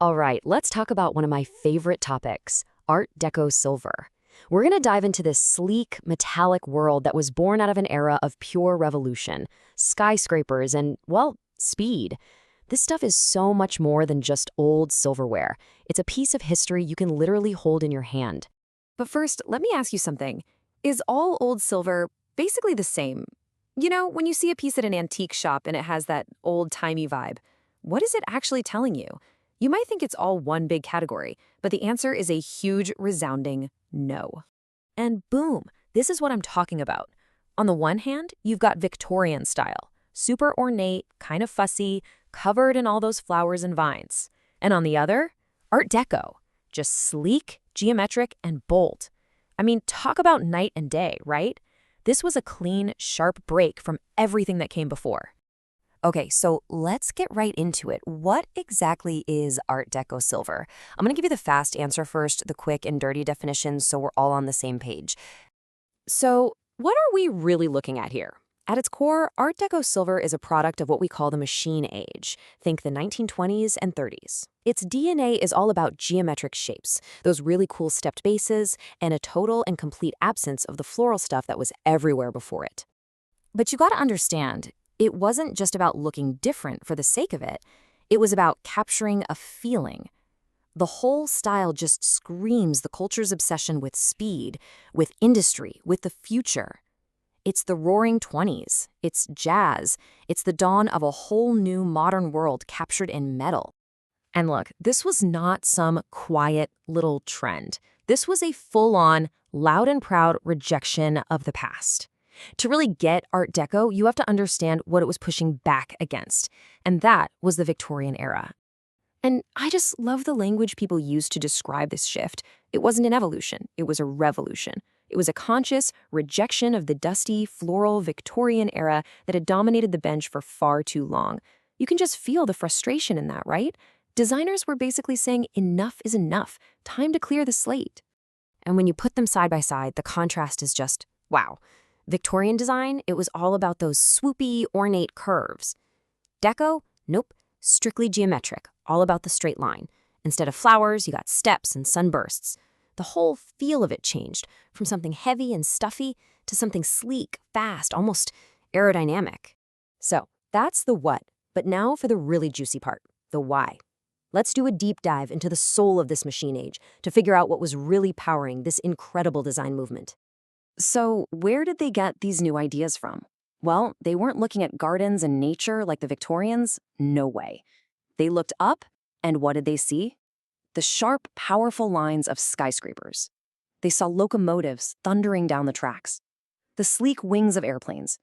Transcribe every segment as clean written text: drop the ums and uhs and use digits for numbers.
All right, let's talk about one of my favorite topics, Art Deco silver. We're going to dive into this sleek, metallic world that was born out of an era of pure revolution, skyscrapers, and, well, speed. This stuff is so much more than just old silverware. It's a piece of history you can literally hold in your hand. But first, let me ask you something. Is all old silver basically the same? You know, when you see a piece at an antique shop and it has that old-timey vibe, what is it actually telling you? You might think it's all one big category, but the answer is a huge, resounding no. And boom, this is what I'm talking about. On the one hand, you've got Victorian style, super ornate, kind of fussy, covered in all those flowers and vines. And on the other, Art Deco, just sleek, geometric, and bold. I mean, talk about night and day, right? This was a clean, sharp break from everything that came before. Okay, so let's get right into it. What exactly is Art Deco silver? I'm going to give you the fast answer first, the quick and dirty definition, so we're all on the same page. So, what are we really looking at here? At its core, Art Deco silver is a product of what we call the machine age. Think the 1920s and 30s. Its DNA is all about geometric shapes, those really cool stepped bases, and a total and complete absence of the floral stuff that was everywhere before it. But you gotta understand, it wasn't just about looking different for the sake of it. It was about capturing a feeling. The whole style just screams the culture's obsession with speed, with industry, with the future. It's the roaring 20s, it's jazz, it's the dawn of a whole new modern world captured in metal. And look, this was not some quiet little trend. This was a full-on, loud and proud rejection of the past. To really get Art Deco, you have to understand what it was pushing back against, and that was the Victorian era. And I just love the language people used to describe this shift. It wasn't an evolution, it was a revolution. It was a conscious rejection of the dusty, floral Victorian era that had dominated the bench for far too long. You can just feel the frustration in that, right? Designers were basically saying enough is enough, time to clear the slate. And when you put them side by side, the contrast is just, wow. Victorian design, it was all about those swoopy, ornate curves. Deco, nope, strictly geometric, all about the straight line. Instead of flowers, you got steps and sunbursts. The whole feel of it changed, from something heavy and stuffy to something sleek, fast, almost aerodynamic. So that's the what, but now for the really juicy part, the why. Let's do a deep dive into the soul of this machine age to figure out what was really powering this incredible design movement. So where did they get these new ideas from? Well, they weren't looking at gardens and nature like the Victorians. No way. They looked up, and what did they see? The sharp, powerful lines of skyscrapers. They saw locomotives thundering down the tracks. The sleek wings of airplanes.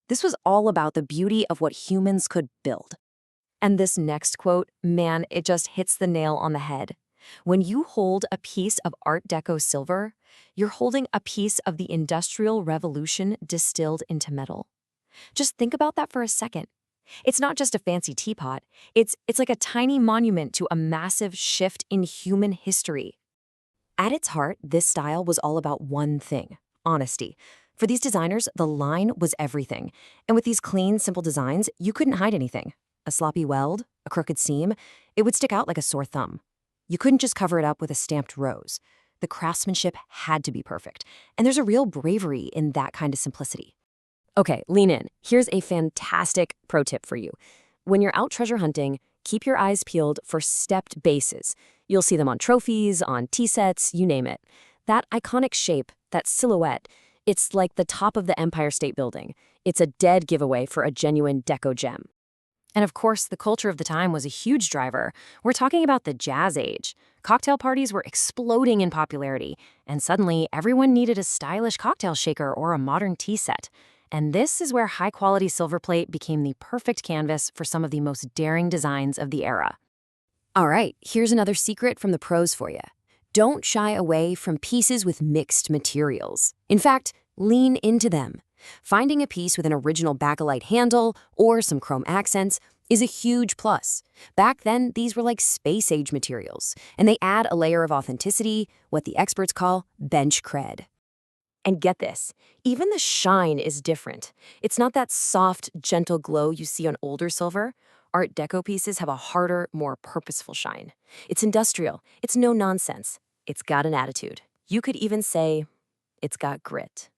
This was all about the beauty of what humans could build. And this next quote, man, it just hits the nail on the head. When you hold a piece of Art Deco silver, you're holding a piece of the Industrial Revolution distilled into metal. Just think about that for a second. It's not just a fancy teapot. It's like a tiny monument to a massive shift in human history. At its heart, this style was all about one thing, honesty. For these designers, the line was everything. And with these clean, simple designs, you couldn't hide anything. A sloppy weld, a crooked seam, it would stick out like a sore thumb. You couldn't just cover it up with a stamped rose. The craftsmanship had to be perfect. And there's a real bravery in that kind of simplicity. Okay, lean in. Here's a fantastic pro tip for you. When you're out treasure hunting, keep your eyes peeled for stepped bases. You'll see them on trophies, on tea sets, you name it. That iconic shape, that silhouette, it's like the top of the Empire State Building. It's a dead giveaway for a genuine deco gem. And of course, the culture of the time was a huge driver. We're talking about the jazz age. Cocktail parties were exploding in popularity, and suddenly everyone needed a stylish cocktail shaker or a modern tea set. And this is where high-quality silver plate became the perfect canvas for some of the most daring designs of the era. All right, here's another secret from the pros for you. Don't shy away from pieces with mixed materials. In fact, lean into them. Finding a piece with an original bakelite handle or some chrome accents is a huge plus. Back then, these were like space-age materials, and they add a layer of authenticity, what the experts call bench cred. And get this, even the shine is different. It's not that soft, gentle glow you see on older silver. Art Deco pieces have a harder, more purposeful shine. It's industrial. It's no nonsense. It's got an attitude. You could even say it's got grit.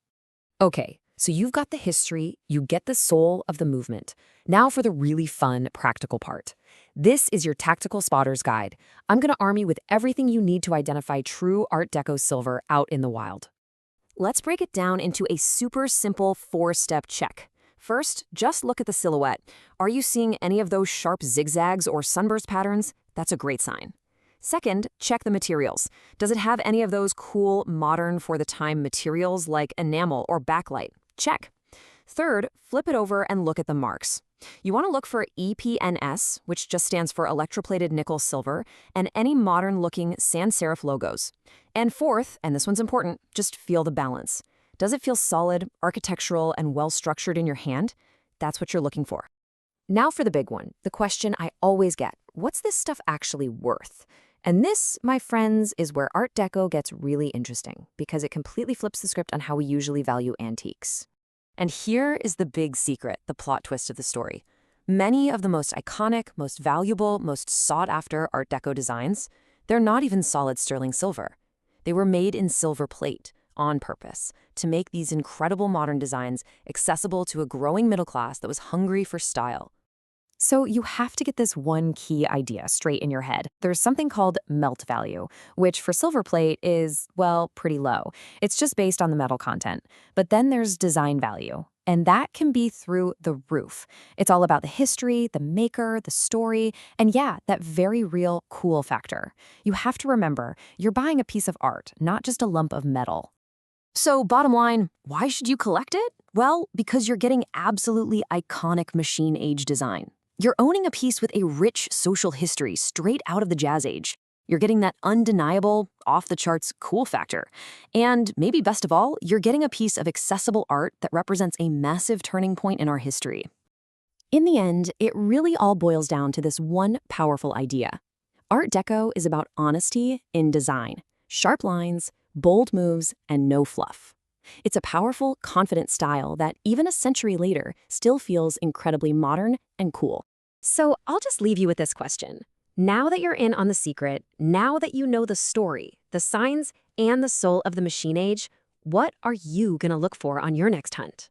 Okay, so you've got the history, you get the soul of the movement. Now for the really fun, practical part. This is your Tactical Spotter's Guide. I'm going to arm you with everything you need to identify true Art Deco silver out in the wild. Let's break it down into a super simple 4-step check. First, just look at the silhouette. Are you seeing any of those sharp zigzags or sunburst patterns? That's a great sign. Second, check the materials. Does it have any of those cool, modern for the time materials like enamel or backlight? Check. Third, flip it over and look at the marks. You want to look for EPNS, which just stands for electroplated nickel silver, and any modern-looking sans serif logos. And fourth, and this one's important, just feel the balance. Does it feel solid, architectural, and well-structured in your hand? That's what you're looking for. Now for the big one, the question I always get, what's this stuff actually worth? And this, my friends, is where Art Deco gets really interesting, because it completely flips the script on how we usually value antiques. And here is the big secret, the plot twist of the story. Many of the most iconic, most valuable, most sought-after Art Deco designs, they're not even solid sterling silver. They were made in silver plate, on purpose, to make these incredible modern designs accessible to a growing middle class that was hungry for style. So you have to get this one key idea straight in your head. There's something called melt value, which for silver plate is, well, pretty low. It's just based on the metal content. But then there's design value, and that can be through the roof. It's all about the history, the maker, the story, and yeah, that very real cool factor. You have to remember, you're buying a piece of art, not just a lump of metal. So bottom line, why should you collect it? Well, because you're getting absolutely iconic machine-age design. You're owning a piece with a rich social history straight out of the Jazz Age. You're getting that undeniable, off-the-charts cool factor. And maybe best of all, you're getting a piece of accessible art that represents a massive turning point in our history. In the end, it really all boils down to this one powerful idea. Art Deco is about honesty in design, sharp lines, bold moves, and no fluff. It's a powerful, confident style that, even a century later, still feels incredibly modern and cool. So I'll just leave you with this question. Now that you're in on the secret, now that you know the story, the signs, and the soul of the machine age, what are you going to look for on your next hunt?